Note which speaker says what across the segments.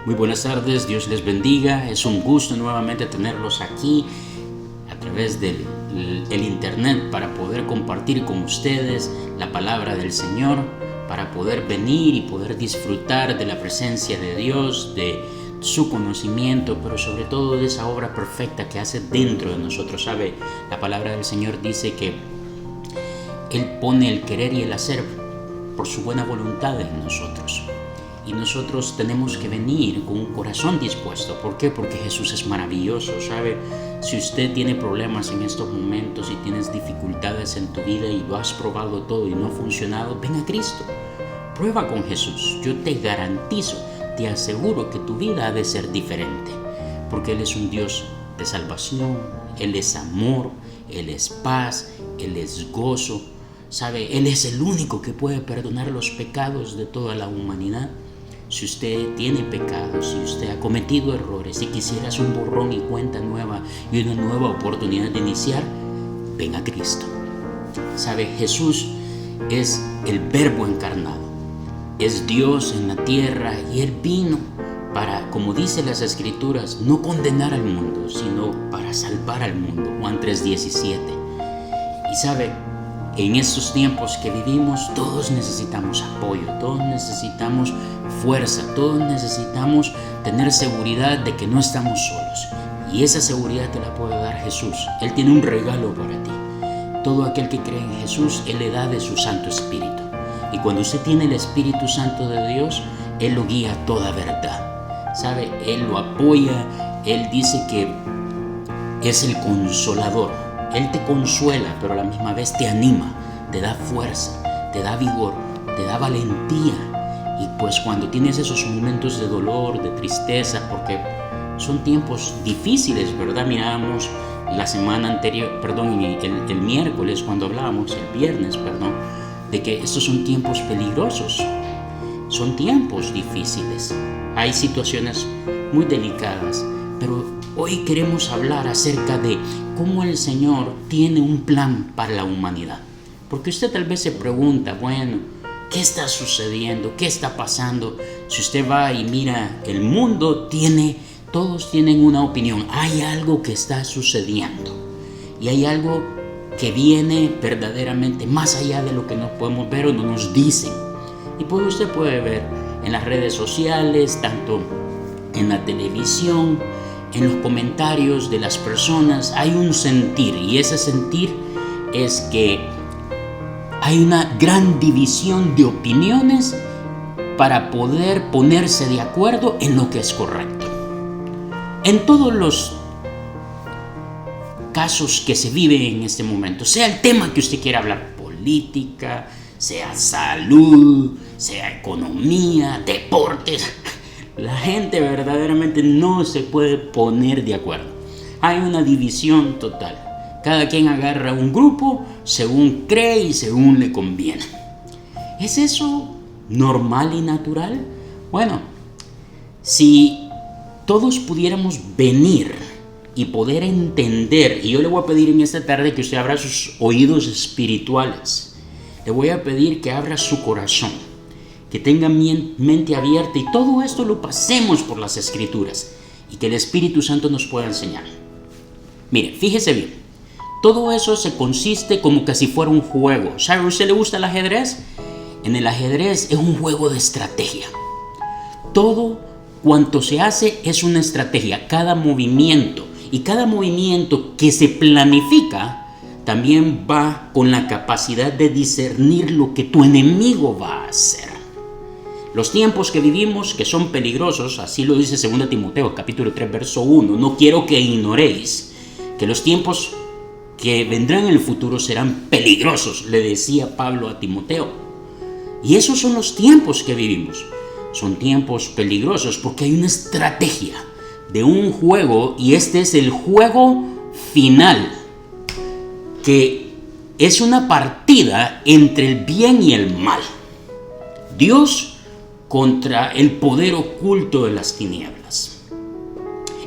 Speaker 1: Muy buenas tardes, Dios les bendiga. Es un gusto nuevamente tenerlos aquí a través del internet para poder compartir con ustedes la palabra del Señor, para poder venir y poder disfrutar de la presencia de Dios, de su conocimiento, pero sobre todo de esa obra perfecta que hace dentro de nosotros. ¿Sabe? La palabra del Señor dice que Él pone el querer y el hacer por su buena voluntad en nosotros. Y nosotros tenemos que venir con un corazón dispuesto. ¿Por qué? Porque Jesús es maravilloso, ¿sabe? Si usted tiene problemas en estos momentos y tienes dificultades en tu vida y lo has probado todo y no ha funcionado, ven a Cristo. Prueba con Jesús. Yo te garantizo, te aseguro que tu vida ha de ser diferente. Porque Él es un Dios de salvación, Él es amor, Él es paz, Él es gozo. ¿Sabe? Él es el único que puede perdonar los pecados de toda la humanidad. Si usted tiene pecados, si usted ha cometido errores, si quisieras un borrón y cuenta nueva y una nueva oportunidad de iniciar, ven a Cristo. ¿Sabe? Jesús es el Verbo encarnado, es Dios en la tierra y Él vino para, como dice las Escrituras, no condenar al mundo, sino para salvar al mundo. Juan 3:17. Y sabe, en estos tiempos que vivimos, todos necesitamos apoyo, todos necesitamos fuerza, todos necesitamos tener seguridad de que no estamos solos. Y esa seguridad te la puede dar Jesús. Él tiene un regalo para ti. Todo aquel que cree en Jesús, Él le da de su Santo Espíritu. Y cuando usted tiene el Espíritu Santo de Dios, Él lo guía a toda verdad. ¿Sabe? Él lo apoya, Él dice que es el consolador. Él te consuela, pero a la misma vez te anima, te da fuerza, te da vigor, te da valentía. Y pues cuando tienes esos momentos de dolor, de tristeza, porque son tiempos difíciles, ¿verdad? Mirábamos la semana anterior, el miércoles cuando hablábamos, el viernes, de que estos son tiempos peligrosos, son tiempos difíciles. Hay situaciones muy delicadas, pero hoy queremos hablar acerca de cómo el Señor tiene un plan para la humanidad. Porque usted tal vez se pregunta, bueno, ¿qué está sucediendo? ¿Qué está pasando? Si usted va y mira el mundo, todos tienen una opinión. Hay algo que está sucediendo. Y hay algo que viene verdaderamente más allá de lo que nos podemos ver o no nos dicen. Y pues usted puede ver en las redes sociales, tanto en la televisión, en los comentarios de las personas, hay un sentir, y ese sentir es que hay una gran división de opiniones para poder ponerse de acuerdo en lo que es correcto. En todos los casos que se viven en este momento, sea el tema que usted quiera hablar, política, sea salud, sea economía, deportes, la gente verdaderamente no se puede poner de acuerdo. Hay una división total. Cada quien agarra un grupo según cree y según le conviene. ¿Es eso normal y natural? Bueno, si todos pudiéramos venir y poder entender, y yo le voy a pedir en esta tarde que usted abra sus oídos espirituales, le voy a pedir que abra su corazón, que tenga mente abierta y todo esto lo pasemos por las Escrituras y que el Espíritu Santo nos pueda enseñar. Mire, fíjese bien, todo eso se consiste como que si fuera un juego. ¿Sabe a usted le gusta el ajedrez? En el ajedrez es un juego de estrategia. Todo cuanto se hace es una estrategia, cada movimiento, y cada movimiento que se planifica también va con la capacidad de discernir lo que tu enemigo va a hacer. Los tiempos que vivimos, que son peligrosos, así lo dice 2 Timoteo, capítulo 3, verso 1. No quiero que ignoréis que los tiempos que vendrán en el futuro serán peligrosos, le decía Pablo a Timoteo. Y esos son los tiempos que vivimos. Son tiempos peligrosos porque hay una estrategia de un juego, y este es el juego final, que es una partida entre el bien y el mal. Dios contra el poder oculto de las tinieblas.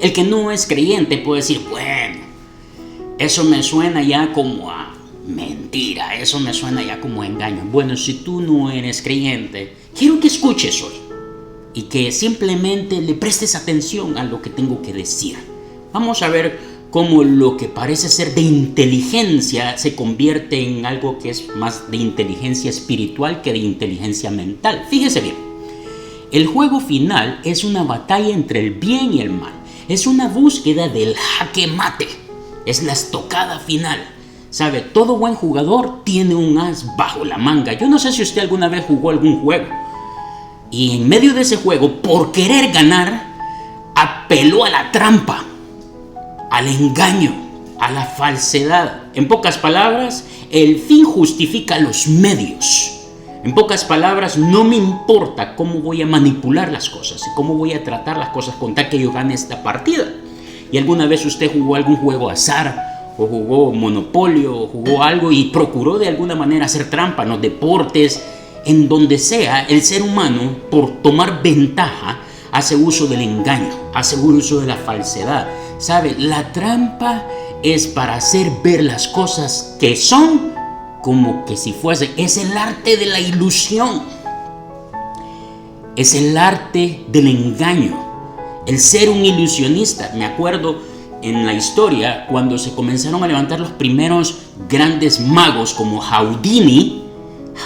Speaker 1: El que no es creyente puede decir, bueno, eso me suena ya como a mentira, eso me suena ya como a engaño. Bueno, si tú no eres creyente, quiero que escuches hoy y que simplemente le prestes atención a lo que tengo que decir. Vamos a ver cómo lo que parece ser de inteligencia se convierte en algo que es más de inteligencia espiritual que de inteligencia mental. Fíjese bien, el juego final es una batalla entre el bien y el mal. Es una búsqueda del jaque mate. Es la estocada final. ¿Sabe? Todo buen jugador tiene un as bajo la manga. Yo no sé si usted alguna vez jugó algún juego y en medio de ese juego, por querer ganar, apeló a la trampa, al engaño, a la falsedad. En pocas palabras, el fin justifica los medios. En pocas palabras, no me importa cómo voy a manipular las cosas y cómo voy a tratar las cosas con tal que yo gane esta partida. ¿Y alguna vez usted jugó algún juego azar, o jugó Monopolio, o jugó algo y procuró de alguna manera hacer trampa en los deportes? En donde sea, el ser humano, por tomar ventaja, hace uso del engaño, hace uso de la falsedad. ¿Sabe? La trampa es para hacer ver las cosas que son como que si fuese. Es el arte de la ilusión. Es el arte del engaño. El ser un ilusionista. Me acuerdo en la historia cuando se comenzaron a levantar los primeros grandes magos como Houdini.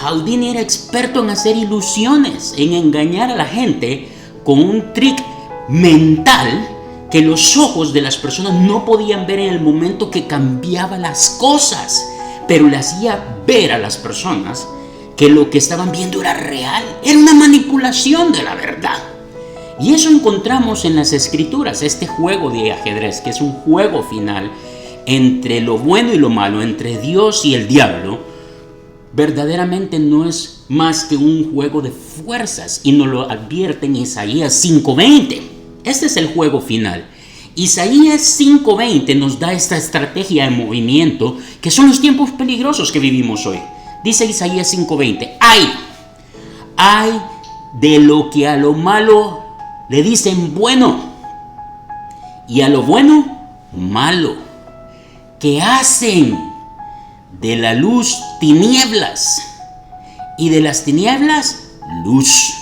Speaker 1: Houdini era experto en hacer ilusiones, en engañar a la gente con un trick mental que los ojos de las personas no podían ver en el momento que cambiaba las cosas, pero le hacía ver a las personas que lo que estaban viendo era real, era una manipulación de la verdad. Y eso encontramos en las escrituras, este juego de ajedrez, que es un juego final entre lo bueno y lo malo, entre Dios y el diablo. Verdaderamente no es más que un juego de fuerzas, y nos lo advierte en Isaías 5:20. Este es el juego final. Isaías 5:20 nos da esta estrategia de movimiento que son los tiempos peligrosos que vivimos hoy. Dice Isaías 5:20: ¡ay de lo que a lo malo le dicen bueno y a lo bueno malo, que hacen de la luz tinieblas y de las tinieblas luz,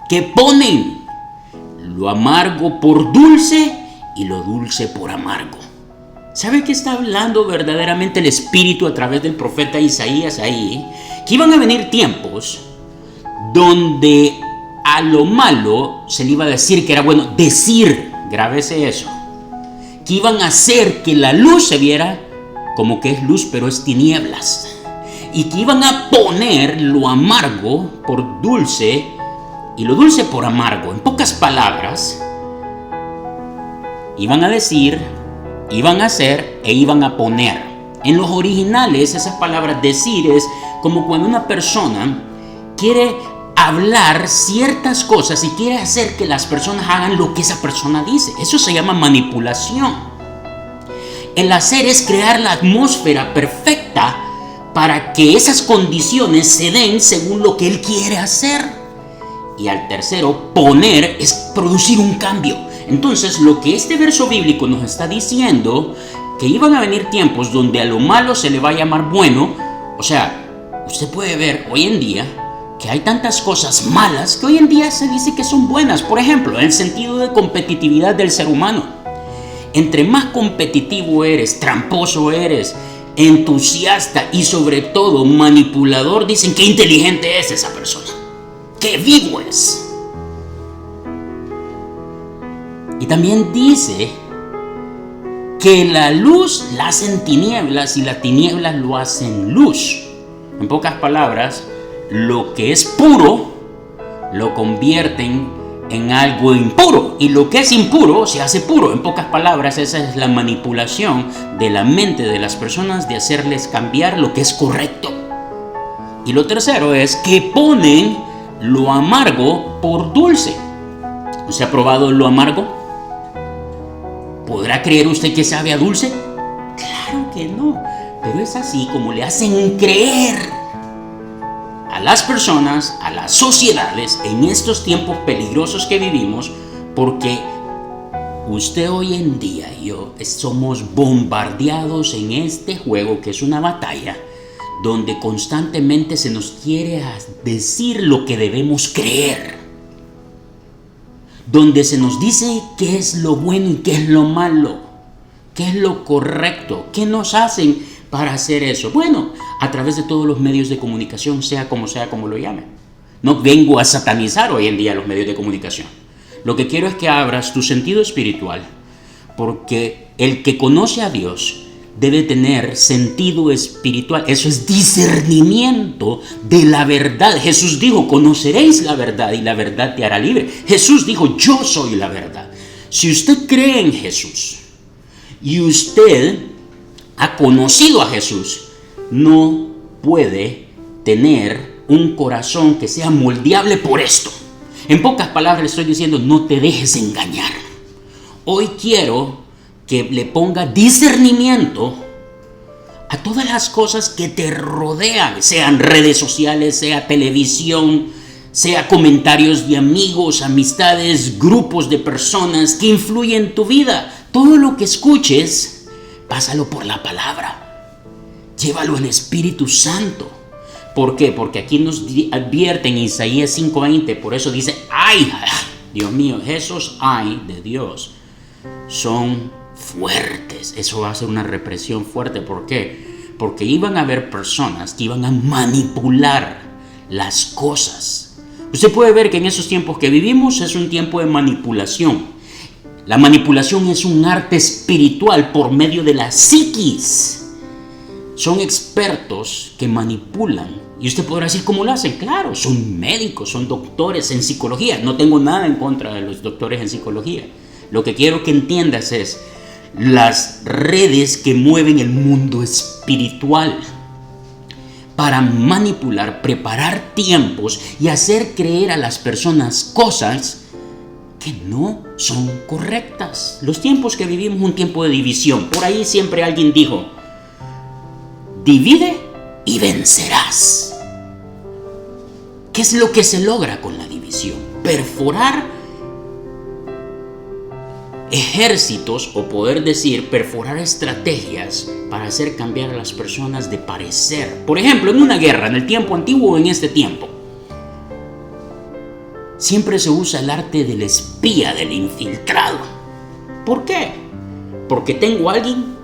Speaker 1: que ponen lo amargo por dulce y lo dulce por amargo. ¿Sabe qué está hablando verdaderamente el Espíritu a través del profeta Isaías ahí? Que iban a venir tiempos donde a lo malo se le iba a decir que era bueno decir, grábese eso, que iban a hacer que la luz se viera como que es luz pero es tinieblas, y que iban a poner lo amargo por dulce y lo dulce por amargo. En pocas palabras, iban a decir, iban a hacer e iban a poner. En los originales, esas palabras decir es como cuando una persona quiere hablar ciertas cosas y quiere hacer que las personas hagan lo que esa persona dice. Eso se llama manipulación. El hacer es crear la atmósfera perfecta para que esas condiciones se den según lo que él quiere hacer. Y al tercero, poner es producir un cambio. Entonces, lo que este verso bíblico nos está diciendo, que iban a venir tiempos donde a lo malo se le va a llamar bueno. O sea, usted puede ver hoy en día que hay tantas cosas malas que hoy en día se dice que son buenas. Por ejemplo, el sentido de competitividad del ser humano. Entre más competitivo eres, tramposo eres, entusiasta y sobre todo manipulador, dicen qué inteligente es esa persona, qué vivo es. Y también dice que la luz la hacen tinieblas y las tinieblas lo hacen luz. En pocas palabras, lo que es puro lo convierten en algo impuro, y lo que es impuro se hace puro. En pocas palabras, esa es la manipulación de la mente de las personas, de hacerles cambiar lo que es correcto. Y lo tercero es que ponen lo amargo por dulce. ¿Usted ha probado lo amargo? ¿Podrá creer usted que sabe a dulce? Claro que no, pero es así como le hacen creer a las personas, a las sociedades, en estos tiempos peligrosos que vivimos, porque usted hoy en día y yo somos bombardeados en este juego que es una batalla, donde constantemente se nos quiere decir lo que debemos creer. donde se nos dice qué es lo bueno y qué es lo malo, qué es lo correcto, qué nos hacen para hacer eso. Bueno, a través de todos los medios de comunicación, sea como lo llamen. No vengo a satanizar hoy en día los medios de comunicación. Lo que quiero es que abras tu sentido espiritual, porque el que conoce a Dios debe tener sentido espiritual. Eso es discernimiento de la verdad. Jesús dijo, conoceréis la verdad y la verdad te hará libre. Jesús dijo, yo soy la verdad. Si usted cree en Jesús y usted ha conocido a Jesús, no puede tener un corazón que sea moldeable por esto. En pocas palabras le estoy diciendo, no te dejes engañar. Hoy quiero que le ponga discernimiento a todas las cosas que te rodean, sean redes sociales, sea televisión, sea comentarios de amigos, amistades, grupos de personas que influyen en tu vida. Todo lo que escuches, pásalo por la palabra. Llévalo en Espíritu Santo. ¿Por qué? Porque aquí nos advierte en Isaías 5:20, por eso dice, ¡ay! Dios mío, esos ay de Dios son fuertes. Eso va a ser una represión fuerte. ¿Por qué? Porque iban a haber personas que iban a manipular las cosas. Usted puede ver que en esos tiempos que vivimos es un tiempo de manipulación. La manipulación es un arte espiritual por medio de la psiquis. Son expertos que manipulan. Y usted podrá decir, ¿cómo lo hacen? Claro, son médicos, son doctores en psicología. No tengo nada en contra de los doctores en psicología. Lo que quiero que entiendas es las redes que mueven el mundo espiritual para manipular, preparar tiempos y hacer creer a las personas cosas que no son correctas. Los tiempos que vivimos, un tiempo de división. Por ahí siempre alguien dijo, divide y vencerás. ¿Qué es lo que se logra con la división? Perforar ejércitos, o poder decir, perforar estrategias para hacer cambiar a las personas de parecer. Por ejemplo, en una guerra, en el tiempo antiguo o en este tiempo, siempre se usa el arte del espía, del infiltrado. ¿Por qué? Porque tengo a alguien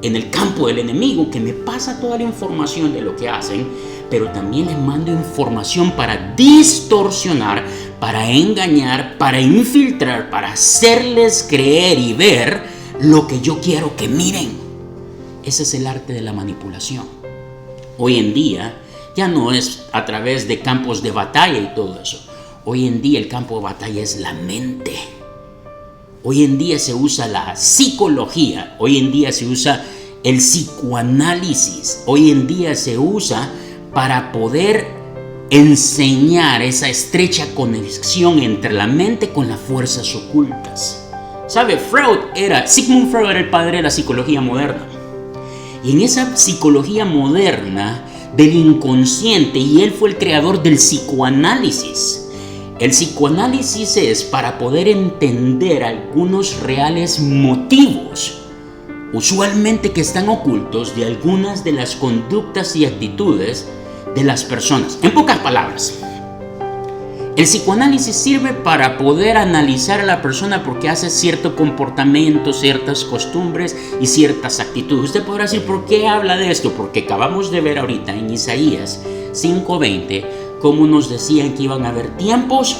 Speaker 1: en el campo del enemigo que me pasa toda la información de lo que hacen, pero también les mando información para distorsionar, para engañar, para infiltrar, para hacerles creer y ver lo que yo quiero que miren. Ese es el arte de la manipulación. Hoy en día ya no es a través de campos de batalla y todo eso. Hoy en día el campo de batalla es la mente. Hoy en día se usa la psicología. Hoy en día se usa el psicoanálisis. Hoy en día se usa para poder enseñar esa estrecha conexión entre la mente con las fuerzas ocultas. ¿Sabe? Sigmund Freud era el padre de la psicología moderna. Y en esa psicología moderna del inconsciente, y él fue el creador del psicoanálisis. El psicoanálisis es para poder entender algunos reales motivos, usualmente que están ocultos, de algunas de las conductas y actitudes de las personas. En pocas palabras, el psicoanálisis sirve para poder analizar a la persona porque hace cierto comportamiento, ciertas costumbres y ciertas actitudes. Usted podrá decir, ¿por qué habla de esto? Porque acabamos de ver ahorita en Isaías 5:20 cómo nos decían que iban a haber tiempos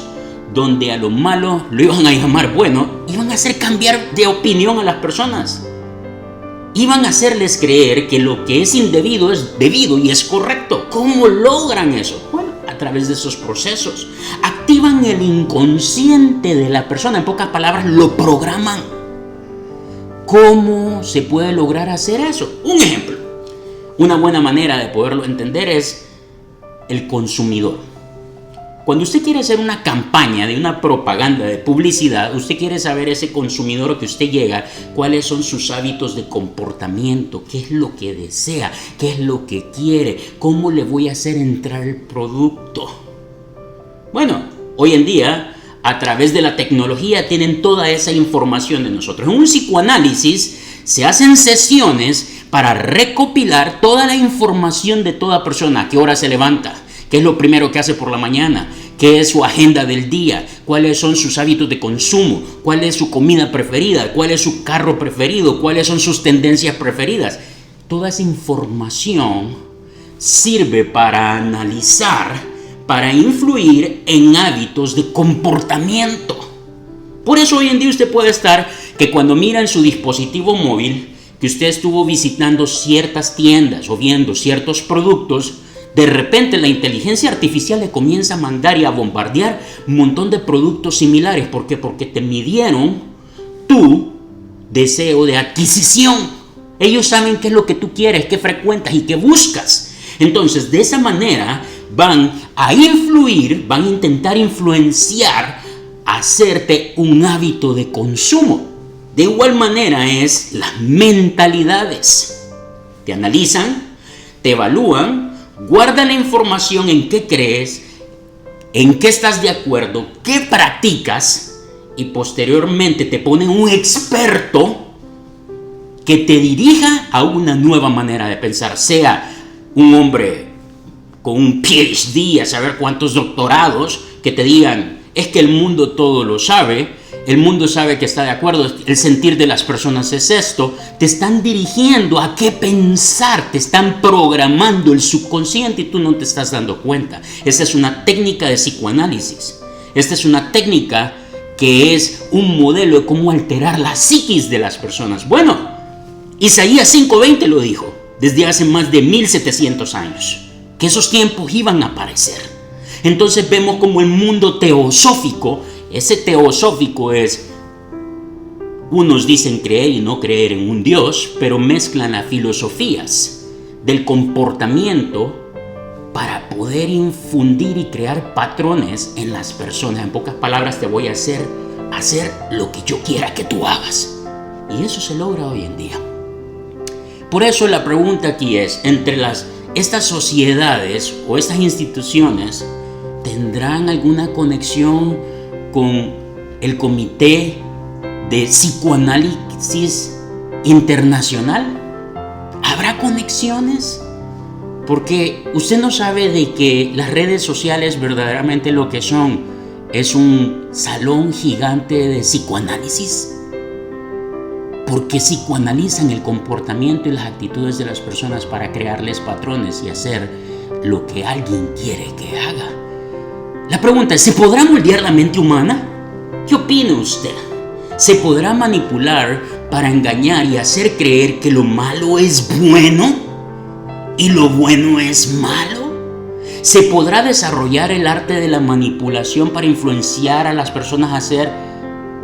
Speaker 1: donde a lo malo lo iban a llamar bueno, iban a hacer cambiar de opinión a las personas. Iban a hacerles creer que lo que es indebido es debido y es correcto. ¿Cómo logran eso? Bueno, a través de esos procesos. Activan el inconsciente de la persona. En pocas palabras, lo programan. ¿Cómo se puede lograr hacer eso? Un ejemplo. Una buena manera de poderlo entender es el consumidor. Cuando usted quiere hacer una campaña de una propaganda de publicidad, usted quiere saber ese consumidor que usted llega, cuáles son sus hábitos de comportamiento, qué es lo que desea, qué es lo que quiere, cómo le voy a hacer entrar el producto. Bueno, hoy en día, a través de la tecnología, tienen toda esa información de nosotros. En un psicoanálisis se hacen sesiones para recopilar toda la información de toda persona. ¿A qué hora se levanta? ¿Qué es lo primero que hace por la mañana? qué es su agenda del día, cuáles son sus hábitos de consumo, cuál es su comida preferida, cuál es su carro preferido, cuáles son sus tendencias preferidas. Toda esa información sirve para analizar, para influir en hábitos de comportamiento. Por eso hoy en día usted puede estar que cuando mira en su dispositivo móvil que usted estuvo visitando ciertas tiendas o viendo ciertos productos, de repente la inteligencia artificial le comienza a mandar y a bombardear un montón de productos similares. ¿Por qué? Porque te midieron tu deseo de adquisición. Ellos saben qué es lo que tú quieres, qué frecuentas y qué buscas. Entonces, de esa manera van a influir, van a intentar influenciar, hacerte un hábito de consumo. De igual manera es las mentalidades. Te analizan, te evalúan, guardan la información en qué crees, en qué estás de acuerdo, qué practicas y posteriormente te ponen un experto que te dirija a una nueva manera de pensar, sea un hombre con un PhD, a saber cuántos doctorados, que te digan, es que el mundo todo lo sabe, el mundo sabe que está de acuerdo, el sentir de las personas es esto. Te están dirigiendo a qué pensar, te están programando el subconsciente y tú no te estás dando cuenta. Esta es una técnica de psicoanálisis. Esta es una técnica que es un modelo de cómo alterar la psiquis de las personas. Bueno, Isaías 5:20 lo dijo desde hace más de 1700 años, que esos tiempos iban a aparecer. Entonces vemos como el mundo teosófico, ese teosófico es, unos dicen creer y no creer en un Dios, pero mezclan las filosofías del comportamiento para poder infundir y crear patrones en las personas. En pocas palabras, te voy a hacer lo que yo quiera que tú hagas. Y eso se logra hoy en día. Por eso la pregunta aquí es, entre estas sociedades o estas instituciones, ¿tendrán alguna conexión con el Comité de Psicoanálisis Internacional? ¿Habrá conexiones? Porque usted no sabe de que las redes sociales verdaderamente lo que son es un salón gigante de psicoanálisis. Porque psicoanalizan el comportamiento y las actitudes de las personas para crearles patrones y hacer lo que alguien quiere que haga. La pregunta es, ¿se podrá moldear la mente humana? ¿Qué opina usted? ¿Se podrá manipular para engañar y hacer creer que lo malo es bueno y lo bueno es malo? ¿Se podrá desarrollar el arte de la manipulación para influenciar a las personas a hacer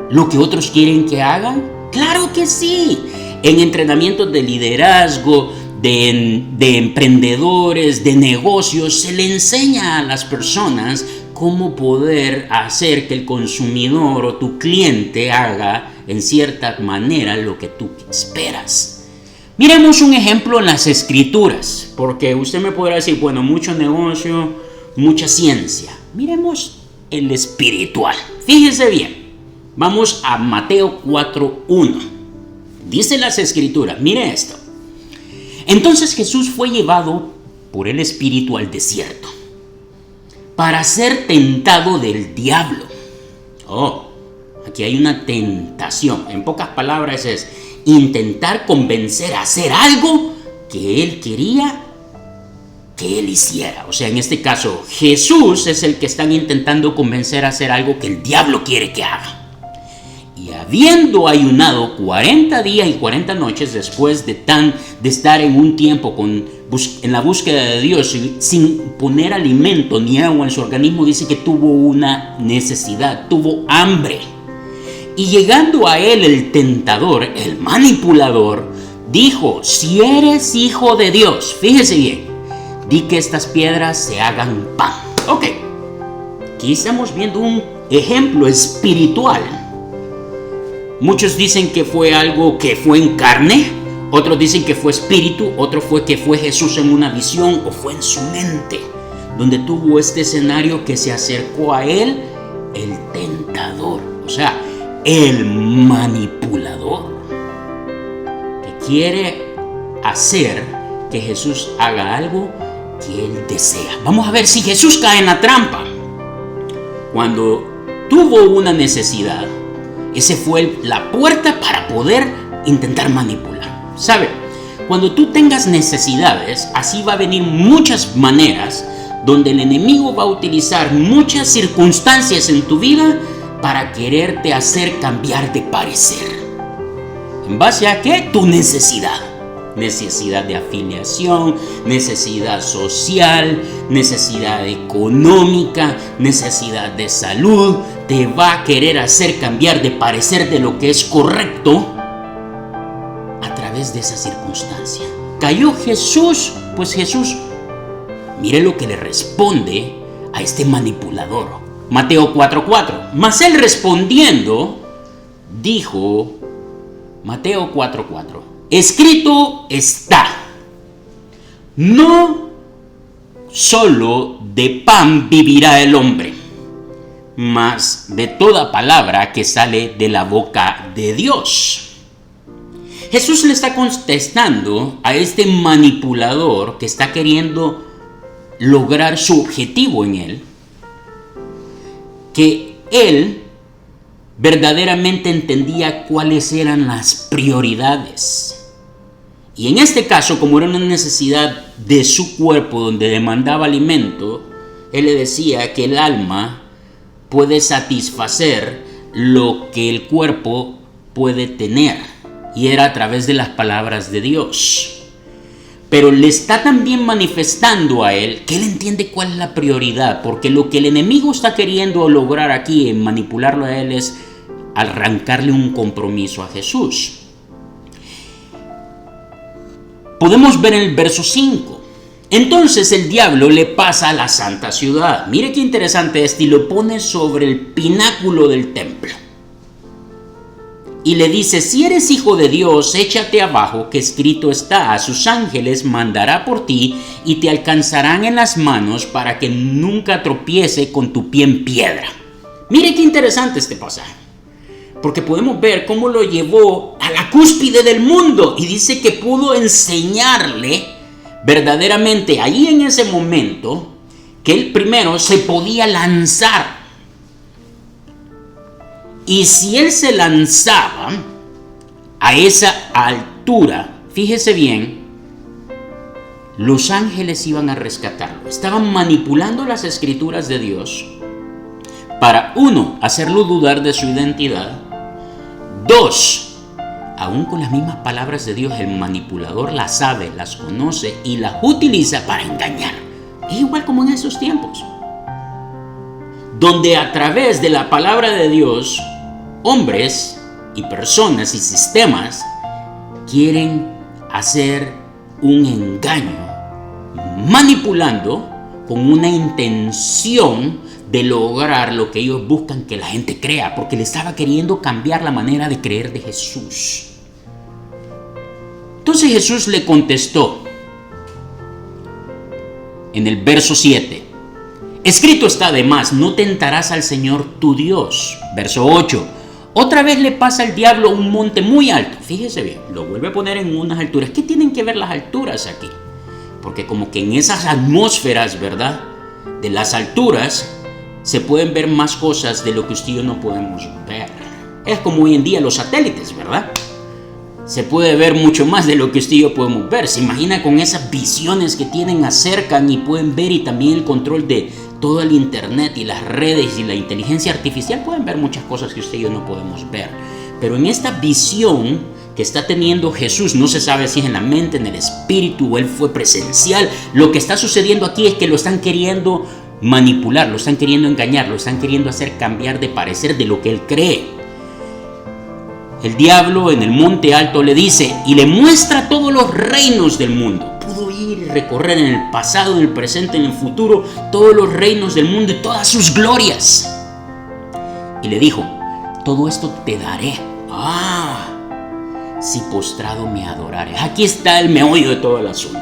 Speaker 1: lo que otros quieren que hagan? ¡Claro que sí! En entrenamientos de liderazgo, de emprendedores, de negocios, se le enseña a las personas cómo poder hacer que el consumidor o tu cliente haga en cierta manera lo que tú esperas. Miremos un ejemplo en las escrituras, porque usted me podrá decir, bueno, mucho negocio, mucha ciencia. Miremos el espiritual. Fíjese bien. Vamos a Mateo 4:1. Dice las escrituras, mire esto. Entonces Jesús fue llevado por el Espíritu al desierto para ser tentado del diablo. Aquí hay una tentación. En pocas palabras es intentar convencer a hacer algo que él quería que él hiciera. O sea, en este caso, Jesús es el que están intentando convencer a hacer algo que el diablo quiere que haga. Y habiendo ayunado 40 días y 40 noches después de estar en un tiempo en la búsqueda de Dios sin poner alimento ni agua en su organismo, dice que tuvo una necesidad, tuvo hambre. Y llegando a él el tentador, el manipulador, dijo, si eres hijo de Dios, fíjese bien, di que estas piedras se hagan pan. Ok, aquí estamos viendo un ejemplo espiritual. Muchos dicen que fue algo que fue en carne, otros dicen que fue espíritu, otros fue que fue Jesús en una visión o fue en su mente, donde tuvo este escenario que se acercó a él el tentador, o sea, el manipulador, que quiere hacer que Jesús haga algo que él desea. Vamos a ver si Jesús cae en la trampa. cuando tuvo una necesidad, esa fue la puerta para poder intentar manipular. ¿Sabe? Cuando tú tengas necesidades, así va a venir muchas maneras donde el enemigo va a utilizar muchas circunstancias en tu vida para quererte hacer cambiar de parecer. ¿En base a qué? Tu necesidad. Necesidad de afiliación, necesidad social, necesidad económica, necesidad de salud. Te va a querer hacer cambiar de parecer de lo que es correcto a través de esa circunstancia. ¿Cayó Jesús? Pues Jesús, mire lo que le responde a este manipulador. Mateo 4:4. Mas él respondiendo dijo, Mateo 4:4. Escrito está, no solo de pan vivirá el hombre, mas de toda palabra que sale de la boca de Dios. Jesús le está contestando a este manipulador que está queriendo lograr su objetivo en él, que él verdaderamente entendía cuáles eran las prioridades. Y en este caso, como era una necesidad de su cuerpo donde demandaba alimento, él le decía que el alma puede satisfacer lo que el cuerpo puede tener, y era a través de las palabras de Dios. Pero le está también manifestando a él que él entiende cuál es la prioridad, porque lo que el enemigo está queriendo lograr aquí en manipularlo a él es arrancarle un compromiso a Jesús. Podemos ver en el verso 5. Entonces el diablo le pasa a la santa ciudad. Mire qué interesante y lo pone sobre el pináculo del templo. Y le dice, si eres hijo de Dios, échate abajo, que escrito está, a sus ángeles mandará por ti y te alcanzarán en las manos para que nunca tropiece con tu pie en piedra. Mire qué interesante este pasaje, porque podemos ver cómo lo llevó a la cúspide del mundo y dice que pudo enseñarle verdaderamente ahí en ese momento que él primero se podía lanzar. Y si él se lanzaba a esa altura, fíjese bien, los ángeles iban a rescatarlo. Estaban manipulando las escrituras de Dios para, uno, hacerlo dudar de su identidad. Dos, aún con las mismas palabras de Dios, el manipulador las sabe, las conoce y las utiliza para engañar. Es igual como en esos tiempos, donde a través de la palabra de Dios, hombres y personas y sistemas quieren hacer un engaño, manipulando con una intención de lograr lo que ellos buscan que la gente crea, porque le estaba queriendo cambiar la manera de creer de Jesús. Entonces Jesús le contestó en el verso 7. Escrito está además, no tentarás al Señor tu Dios. Verso 8. Otra vez le pasa al diablo un monte muy alto. Fíjese bien, lo vuelve a poner en unas alturas. ¿Qué tienen que ver las alturas aquí? Porque como que en esas atmósferas, ¿verdad?, de las alturas se pueden ver más cosas de lo que usted y yo no podemos ver. Es como hoy en día los satélites, ¿verdad? Se puede ver mucho más de lo que usted y yo podemos ver. Se imagina con esas visiones que tienen, acercan y pueden ver, y también el control de todo el internet y las redes y la inteligencia artificial, pueden ver muchas cosas que usted y yo no podemos ver. Pero en esta visión que está teniendo Jesús, no se sabe si es en la mente, en el espíritu, o él fue presencial. Lo que está sucediendo aquí es que lo están queriendo manipular, lo están queriendo engañar, lo están queriendo hacer cambiar de parecer de lo que él cree. El diablo en el monte alto le dice y le muestra todos los reinos del mundo. Pudo ir y recorrer en el pasado, en el presente, en el futuro, todos los reinos del mundo y todas sus glorias. Y le dijo, todo esto te daré. Si postrado me adorares. Aquí está el meollo de todo el asunto.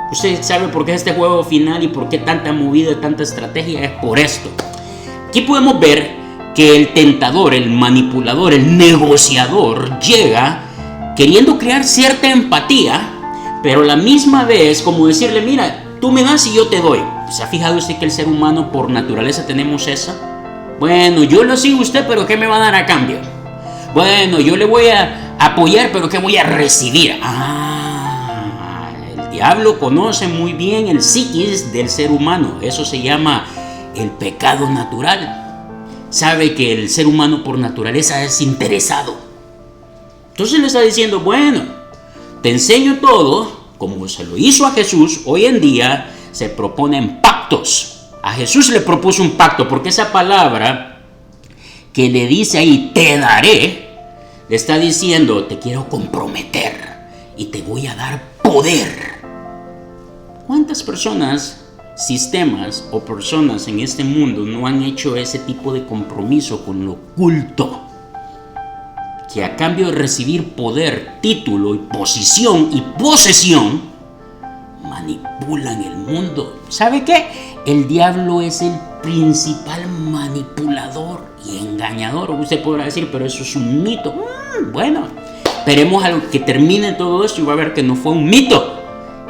Speaker 1: Usted sabe por qué este juego final y por qué tanta movida, tanta estrategia, es por esto. Aquí podemos ver que el tentador, el manipulador, el negociador llega queriendo crear cierta empatía, pero a la misma vez como decirle, mira, tú me das y yo te doy. ¿Se ha fijado usted que el ser humano por naturaleza tenemos esa? Bueno, yo lo sigo a usted, pero ¿qué me va a dar a cambio? Bueno, yo le voy a apoyar, pero ¿qué voy a recibir? El diablo conoce muy bien el psiquis del ser humano. Eso se llama el pecado natural. Sabe que el ser humano por naturaleza es interesado. Entonces le está diciendo, bueno, te enseño todo, como se lo hizo a Jesús. Hoy en día se proponen pactos. A Jesús le propuso un pacto, porque esa palabra que le dice ahí, te daré, le está diciendo, te quiero comprometer y te voy a dar poder. ¿Cuántas personas, sistemas o personas en este mundo no han hecho ese tipo de compromiso con lo oculto? Que a cambio de recibir poder, título y posición y posesión, manipulan el mundo. ¿Sabe qué? El diablo es el principal manipulador y engañador. Usted podrá decir, pero eso es un mito. Bueno, esperemos a lo que termine todo esto y va a ver que no fue un mito.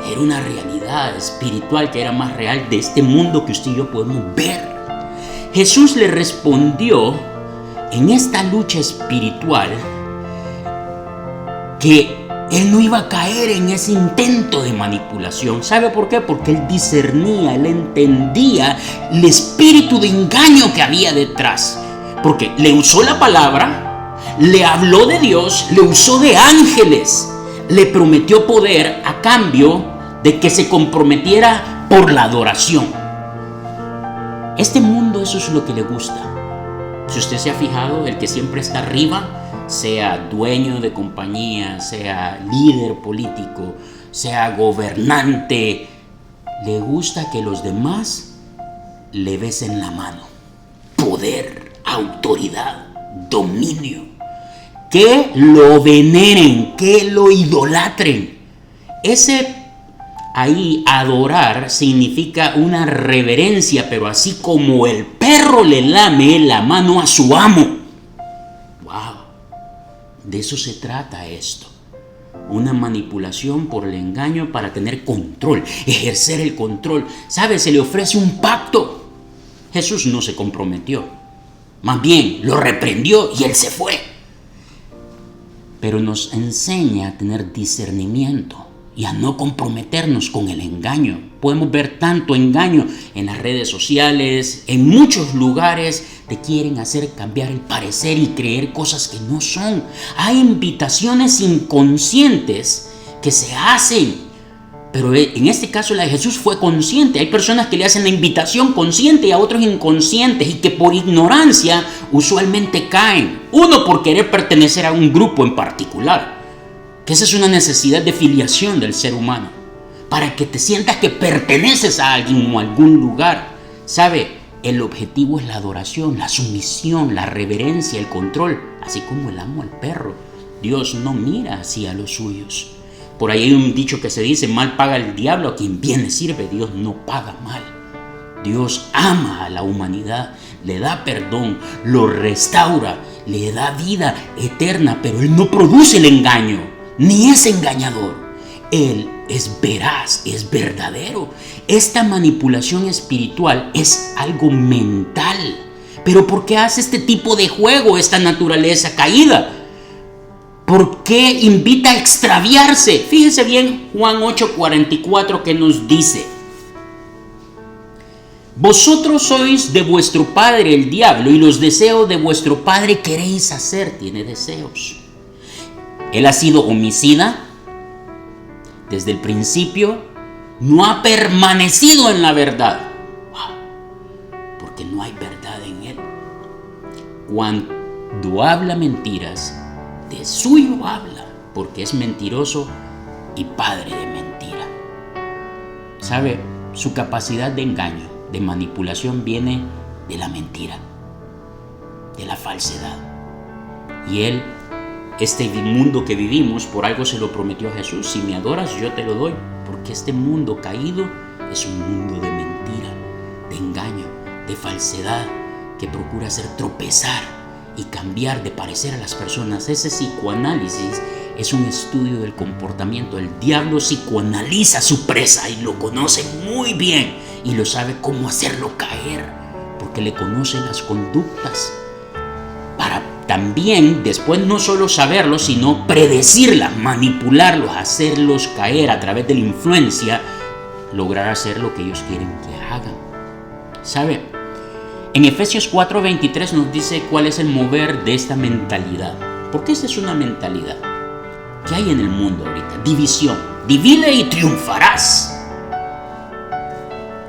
Speaker 1: Era una realidad espiritual que era más real de este mundo que usted y yo podemos ver. Jesús le respondió en esta lucha espiritual que él no iba a caer en ese intento de manipulación. ¿Sabe por qué? Porque él discernía, él entendía el espíritu de engaño que había detrás. Porque le usó la palabra, le habló de Dios, le usó de ángeles, le prometió poder a cambio de que se comprometiera por la adoración. Este mundo, eso es lo que le gusta. Si usted se ha fijado, el que siempre está arriba, sea dueño de compañía, sea líder político, sea gobernante, le gusta que los demás le besen la mano. Poder, autoridad, dominio. Que lo veneren, que lo idolatren. Ese ahí adorar significa una reverencia, pero así como el perro le lame la mano a su amo. ¡Wow! De eso se trata esto. Una manipulación por el engaño para tener control, ejercer el control. ¿Sabe? Se le ofrece un pacto. Jesús no se comprometió. Más bien, lo reprendió y él se fue. Pero nos enseña a tener discernimiento y a no comprometernos con el engaño. Podemos ver tanto engaño en las redes sociales, en muchos lugares te quieren hacer cambiar el parecer y creer cosas que no son. Hay invitaciones inconscientes que se hacen, pero en este caso la de Jesús fue consciente. Hay personas que le hacen la invitación consciente y a otros inconscientes y que por ignorancia usualmente caen. Uno, por querer pertenecer a un grupo en particular, que esa es una necesidad de filiación del ser humano, para que te sientas que perteneces a alguien o a algún lugar. ¿Sabe? El objetivo es la adoración, la sumisión, la reverencia, el control, así como el amo al perro. Dios no mira así a los suyos. Por ahí hay un dicho que se dice, mal paga el diablo a quien bien le sirve. Dios no paga mal. Dios ama a la humanidad, le da perdón, lo restaura, le da vida eterna, pero Él no produce el engaño, ni es engañador. Él es veraz, es verdadero. Esta manipulación espiritual es algo mental. Pero ¿por qué hace este tipo de juego esta naturaleza caída? ¿Por qué invita a extraviarse? Fíjese bien Juan 8:44 que nos dice: vosotros sois de vuestro padre el diablo y los deseos de vuestro padre queréis hacer. Tiene deseos. Él ha sido homicida desde el principio, no ha permanecido en la verdad. Porque no hay verdad en él. Cuando habla mentiras, de suyo habla, porque es mentiroso y padre de mentira. ¿Sabe? Su capacidad de engaño, de manipulación viene de la mentira, de la falsedad. Y él, este mundo que vivimos, por algo se lo prometió a Jesús: si me adoras, yo te lo doy. Porque este mundo caído es un mundo de mentira, de engaño, de falsedad, que procura hacer tropezar y cambiar de parecer a las personas. Ese psicoanálisis es un estudio del comportamiento. El diablo psicoanaliza a su presa y lo conoce muy bien y lo sabe cómo hacerlo caer. porque le conoce las conductas. Para también, después no solo saberlos, sino predecirlas, manipularlos, hacerlos caer a través de la influencia, lograr hacer lo que ellos quieren que hagan. ¿Sabe? En Efesios 4:23 nos dice cuál es el mover de esta mentalidad. Porque esta es una mentalidad que hay en el mundo ahorita. División. Divide y triunfarás.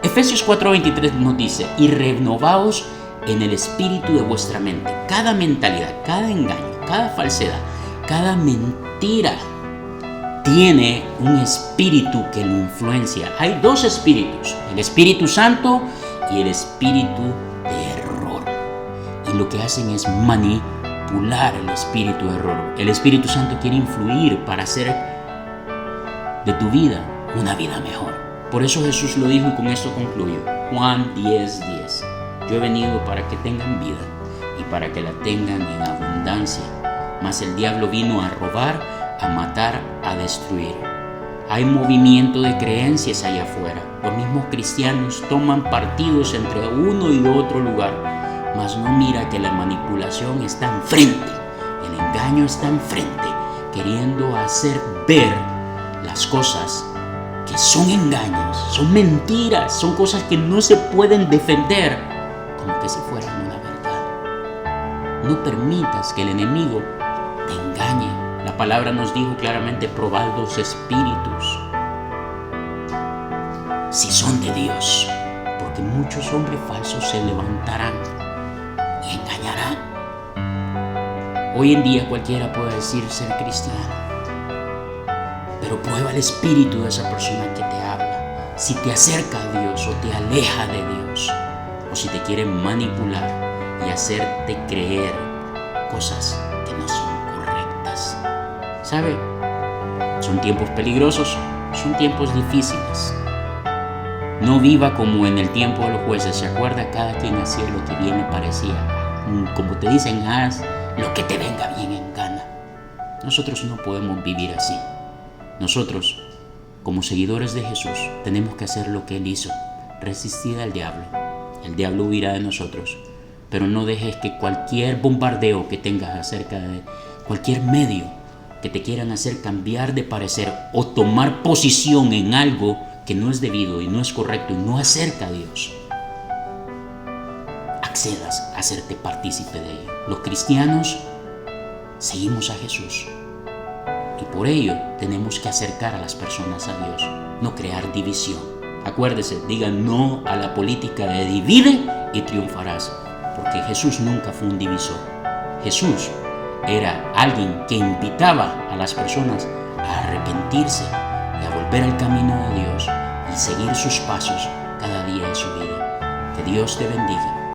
Speaker 1: Efesios 4:23 nos dice: y renovaos en el espíritu de vuestra mente. Cada mentalidad, cada engaño, cada falsedad, cada mentira tiene un espíritu que lo influencia. Hay dos espíritus: el Espíritu Santo y el espíritu de error. Y lo que hacen es manipular el espíritu de error. El Espíritu Santo quiere influir para hacer de tu vida una vida mejor. Por eso Jesús lo dijo, y con esto concluyo. Juan 10:10. Yo he venido para que tengan vida y para que la tengan en abundancia. Mas el diablo vino a robar, a matar, a destruir. Hay movimiento de creencias allá afuera. Los mismos cristianos toman partidos entre uno y otro lugar. Mas no mira que la manipulación está enfrente. El engaño está enfrente, queriendo hacer ver las cosas que son engaños, son mentiras, son cosas que no se pueden defender, como que si fueran una verdad. No permitas que el enemigo te engañe. La palabra nos dijo claramente: probad los espíritus, si son de Dios, porque muchos hombres falsos se levantarán y engañarán. Hoy en día cualquiera puede decir ser cristiano, pero prueba el espíritu de esa persona que te habla, si te acerca a Dios o te aleja de Dios, o si te quiere manipular y hacerte creer cosas que no son correctas. ¿Sabe? Son tiempos peligrosos, son tiempos difíciles. No viva como en el tiempo de los jueces. ¿Se acuerda? Cada quien hacía lo que bien le parecía. Como te dicen, haz lo que te venga bien en gana. Nosotros no podemos vivir así. Nosotros, como seguidores de Jesús, tenemos que hacer lo que Él hizo: resistir al diablo. El diablo huirá de nosotros, pero no dejes que cualquier bombardeo que tengas acerca de cualquier medio que te quieran hacer cambiar de parecer o tomar posición en algo que no es debido y no es correcto y no acerca a Dios, accedas a hacerte partícipe de ello. Los cristianos seguimos a Jesús. Y por ello tenemos que acercar a las personas a Dios, no crear división. Acuérdese, diga no a la política de divide y triunfarás, porque Jesús nunca fue un divisor. Jesús era alguien que invitaba a las personas a arrepentirse y a volver al camino de Dios y seguir sus pasos cada día de su vida. Que Dios te bendiga.